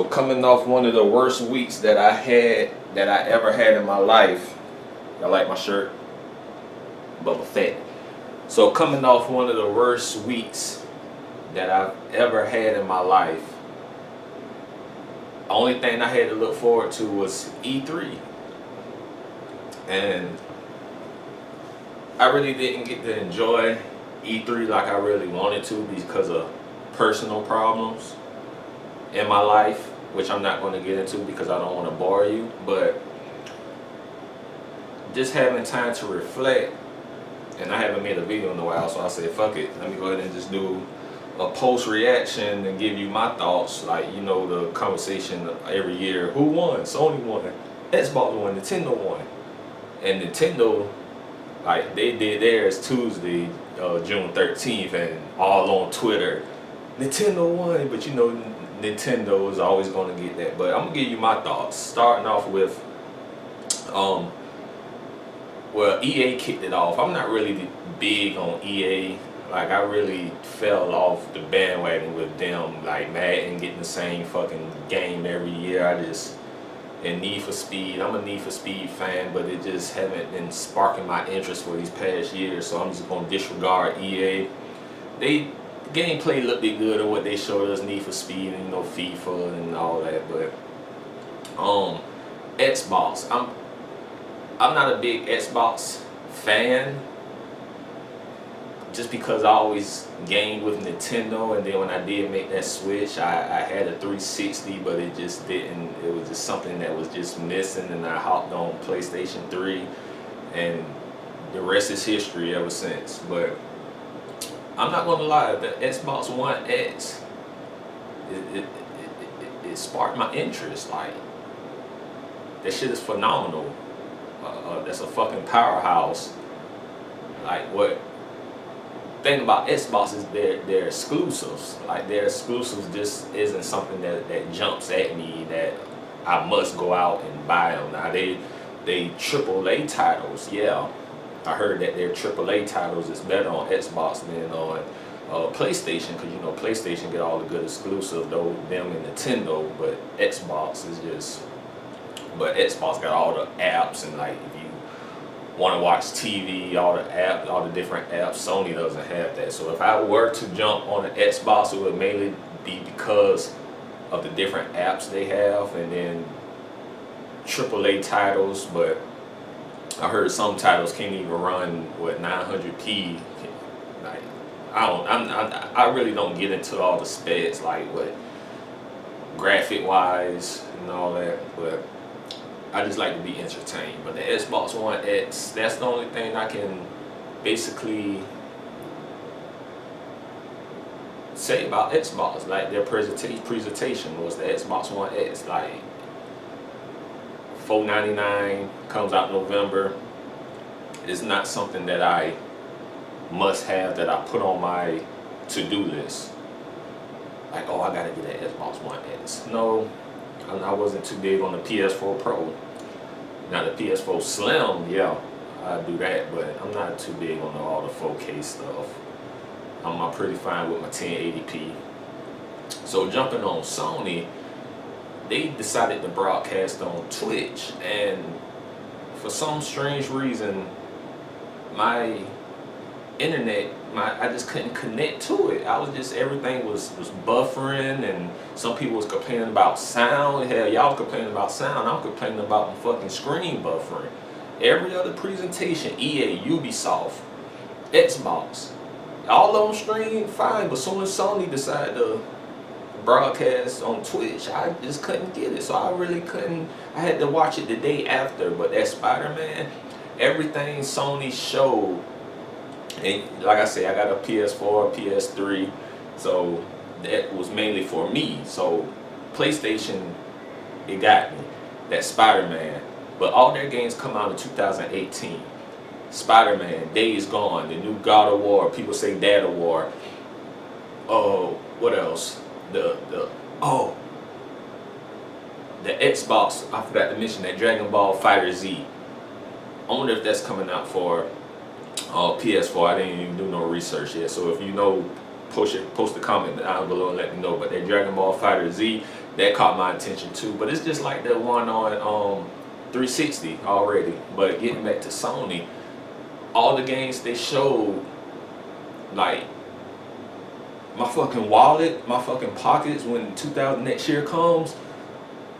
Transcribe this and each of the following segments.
So coming off one of the worst weeks that I ever had in my life. I like my shirt, Bubba Fett. So coming off one of the worst weeks that I've ever had in my life, the only thing I had to look forward to was E3. And I really didn't get to enjoy E3 like I really wanted to because of personal problems in my life, which I'm not going to get into because I don't want to bore you. But just having time to reflect, and I haven't made a video in a while, so I said fuck it, let me go ahead and just do a post reaction and give you my thoughts. Like, you know, the conversation every year, who won? Sony won, Xbox won, Nintendo won. And Nintendo, like, they did theirs Tuesday, June 13th, and all on Twitter, Nintendo won. But you know, Nintendo is always going to get that. But I'm gonna give you my thoughts, starting off with well, EA kicked it off. I'm not really big on EA. Like, I really fell off the bandwagon with them, like Madden getting the same fucking game every year. And Need for Speed, I'm a Need for Speed fan, but it just haven't been sparking my interest for these past years, so I'm just gonna disregard EA. The gameplay looked bit good of what they showed us, Need for Speed and, you know, FIFA and all that. But Xbox, I'm not a big Xbox fan, just because I always gamed with Nintendo, and then when I did make that switch, I had a 360, but it just didn't, it was just something that was just missing, and I hopped on PlayStation 3, and the rest is history ever since. But I'm not gonna lie, the Xbox One X, it sparked my interest. Like, that shit is phenomenal. That's a fucking powerhouse. Like, what thing about Xbox is their exclusives. Like, their exclusives just isn't something that jumps at me that I must go out and buy them. Now they AAA titles, yeah. I heard that their AAA titles is better on Xbox than on PlayStation, because you know PlayStation get all the good exclusives, though them and Nintendo, but Xbox is just. But Xbox got all the apps, and like if you want to watch TV, all the apps, all the different apps. Sony doesn't have that. So if I were to jump on an Xbox, it would mainly be because of the different apps they have, and then AAA titles. But I heard some titles can't even run with 900p. Like, I really don't get into all the specs, like what graphic wise and all that, but I just like to be entertained. But the Xbox One X, that's the only thing I can basically say about Xbox. Like, their presentation was the Xbox One X. Like, $499, comes out November. It's not something that I must have, that I put on my to-do list. Like, oh, I gotta get that Xbox One X. No, I wasn't too big on the PS4 Pro. Now the PS4 Slim, yeah, I do that, but I'm not too big on all the 4K stuff. I'm pretty fine with my 1080p. So jumping on Sony, they decided to broadcast on Twitch, and for some strange reason, my internet, I just couldn't connect to it. Everything was buffering, and some people was complaining about sound. Hell, y'all was complaining about sound. I'm complaining about my fucking screen buffering. Every other presentation, EA, Ubisoft, Xbox, all of them stream fine, but soon as Sony decided to broadcast on Twitch, I just couldn't get it. So I really couldn't, I had to watch it the day after. But that Spider-Man, everything Sony showed. And like I say, I got a PS4, PS3, so that was mainly for me. So PlayStation, it got me, that Spider-Man. But all their games come out in 2018. Spider-Man, Days Gone, the new God of War, people say Dad of War. Oh, what else? The Xbox, I forgot to mention that Dragon Ball Fighter Z. I wonder if that's coming out for PS4. I didn't even do no research yet. So if you know, post a comment down below and let me know. But that Dragon Ball Fighter Z, that caught my attention too. But it's just like the one on 360 already. But getting back to Sony, all the games they showed, like my fucking wallet, my fucking pockets when 2000 next year comes,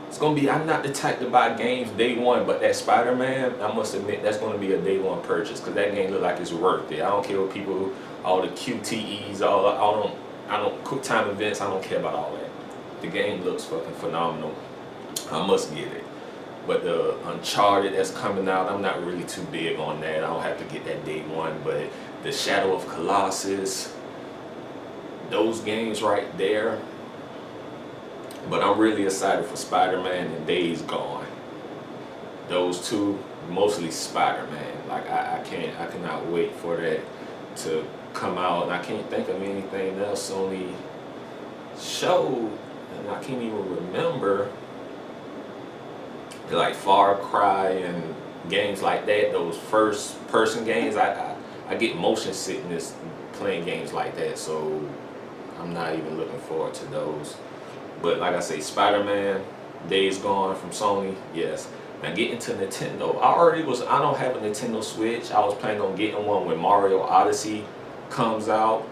it's gonna be. I'm not the type to buy games day one, but that Spider-Man, I must admit, that's gonna be a day one purchase because that game look like it's worth it. I don't care what people, all the QTEs, I don't quick time events. I don't care about all that. The game looks fucking phenomenal. I must get it. But the Uncharted that's coming out, I'm not really too big on that. I don't have to get that day one. But the Shadow of Colossus, those games right there. But I'm really excited for Spider-Man and Days Gone. Those two, mostly Spider-Man. Like I cannot wait for that to come out. And I can't think of anything else Sony showed, and I can't even remember. Like Far Cry and games like that, those first person games, I get motion sickness playing games like that, so I'm not even looking forward to those. But like I say, Spider-Man, Days Gone from Sony, yes. Now getting to Nintendo, I don't have a Nintendo Switch. I was planning on getting one when Mario Odyssey comes out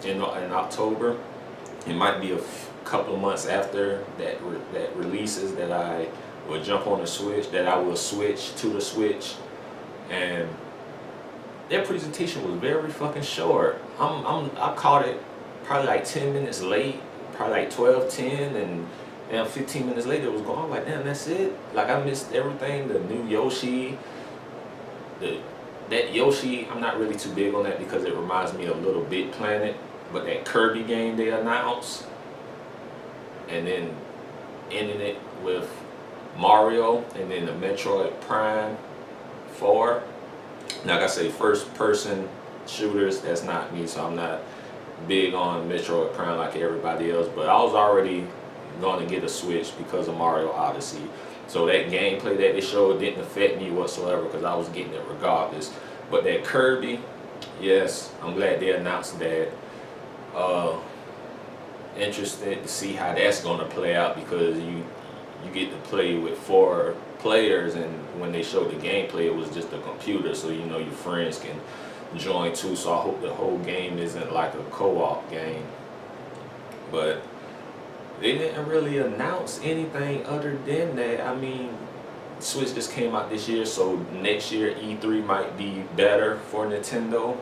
in October. It might be a couple of months after that releases that I will jump on the Switch, that I will switch to the Switch. And their presentation was very fucking short. I caught it probably like 10 minutes late, probably like 12:10, and 15 minutes later it was gone. I'm like, damn, that's it? Like I missed everything. The new Yoshi, that Yoshi, I'm not really too big on that because it reminds me of Little Big Planet. But that Kirby game they announced, and then ending it with Mario, and then the Metroid Prime 4. Like I say, first person shooters, that's not me, so I'm not big on Metroid Prime like everybody else. But I was already going to get a Switch because of Mario Odyssey. So that gameplay that they showed didn't affect me whatsoever because I was getting it regardless. But that Kirby, yes, I'm glad they announced that. Interested to see how that's going to play out because you get to play with 4 players, and when they showed the gameplay it was just a computer, so you know your friends can join too. So I hope the whole game isn't like a co-op game. But they didn't really announce anything other than that. I mean, Switch just came out this year, so next year E3 might be better for Nintendo.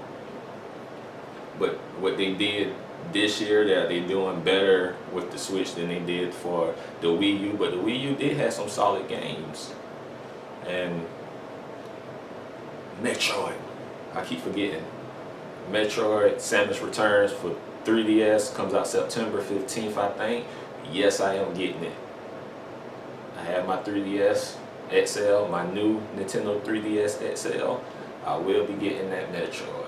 But what they did this year, that they're doing better with the Switch than they did for the Wii U. But the Wii U did have some solid games. And Metroid, I keep forgetting. Metroid Samus Returns for 3DS comes out September 15th, I think. Yes, I am getting it. I have my 3DS XL, my new Nintendo 3DS XL. I will be getting that Metroid.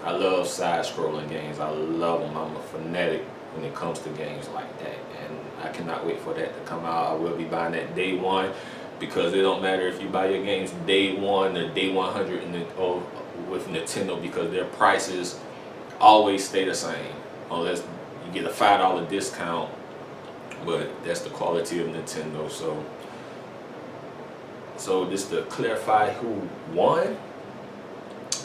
I love side-scrolling games. I love them. I'm a fanatic when it comes to games like that, and I cannot wait for that to come out. I will be buying that day one because it don't matter if you buy your games day one or day 100 with Nintendo, because their prices always stay the same unless you get a $5 discount. But that's the quality of Nintendo. So just to clarify who won,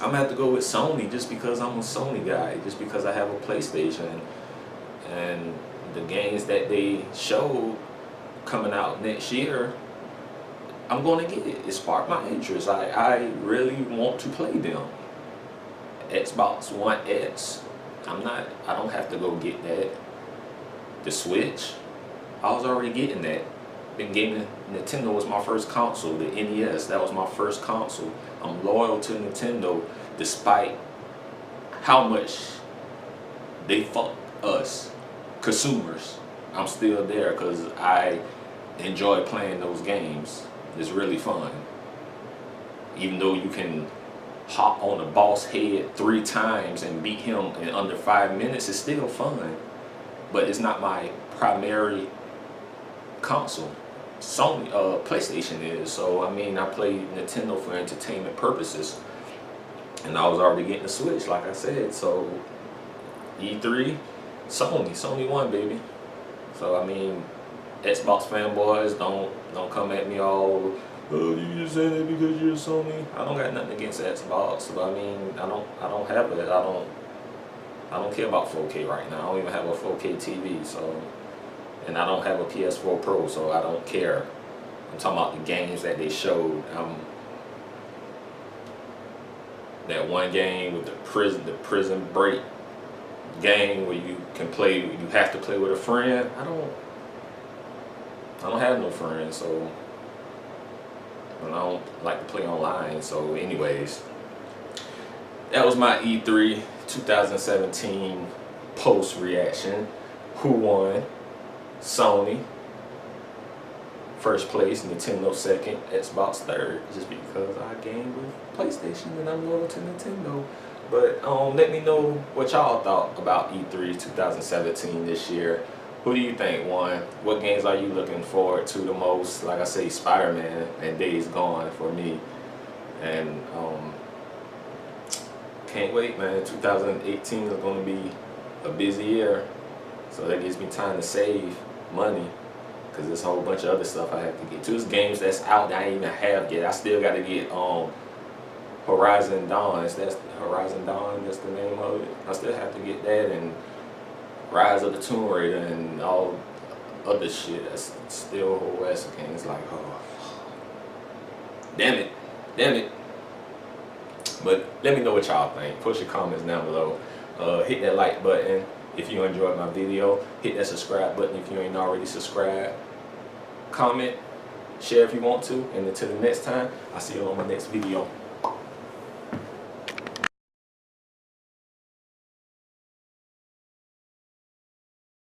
I'm gonna have to go with Sony just because I'm a Sony guy, just because I have a PlayStation, and the games that they showed coming out next year, I'm gonna get it. It sparked my interest. I really want to play them. Xbox One X, I don't have to go get that. The Switch, I was already getting that. Nintendo was my first console. The NES, that was my first console. I'm loyal to Nintendo despite how much they fuck us consumers. I'm still there because I enjoy playing those games. It's really fun. Even though you can hop on a boss head 3 times and beat him in under 5 minutes, it's still fun. But it's not my primary console. Sony, PlayStation is. So I mean, I play Nintendo for entertainment purposes, and I was already getting the Switch, like I said. So E3, Sony won, baby. So I mean, Xbox fanboys, don't come at me all. Oh, you just say that because you're Sony. I don't got nothing against Xbox, but I mean, I don't have it. I don't care about 4K right now. I don't even have a 4K TV, so, and I don't have a PS4 Pro, so I don't care. I'm talking about the games that they showed. That one game with the prison break game where you can play, you have to play with a friend. I don't have no friends, so, and I don't like to play online. So anyways, that was my E3 2017 post reaction. Who won? Sony first place, Nintendo second, Xbox third, just because I game with PlayStation and I'm loyal to Nintendo. But let me know what y'all thought about E3 2017 this year. Who do you think won? What games are you looking forward to the most? Like I say, Spider-Man and Days Gone for me. And can't wait, man. 2018 is going to be a busy year. So that gives me time to save money. Because there's a whole bunch of other stuff I have to get to. There's games that's out that I ain't even have yet. I still got to get Horizon Dawn. That's Horizon Dawn, that's the name of it. I still have to get that, and Rise of the Tomb Raider and all other shit. That's still a whole ass of games. Like, oh, damn it. But let me know what y'all think. Put your comments down below. Hit that like button if you enjoyed my video. Hit that subscribe button if you ain't already subscribed. Comment, share if you want to. And until the next time, I'll see you on my next video.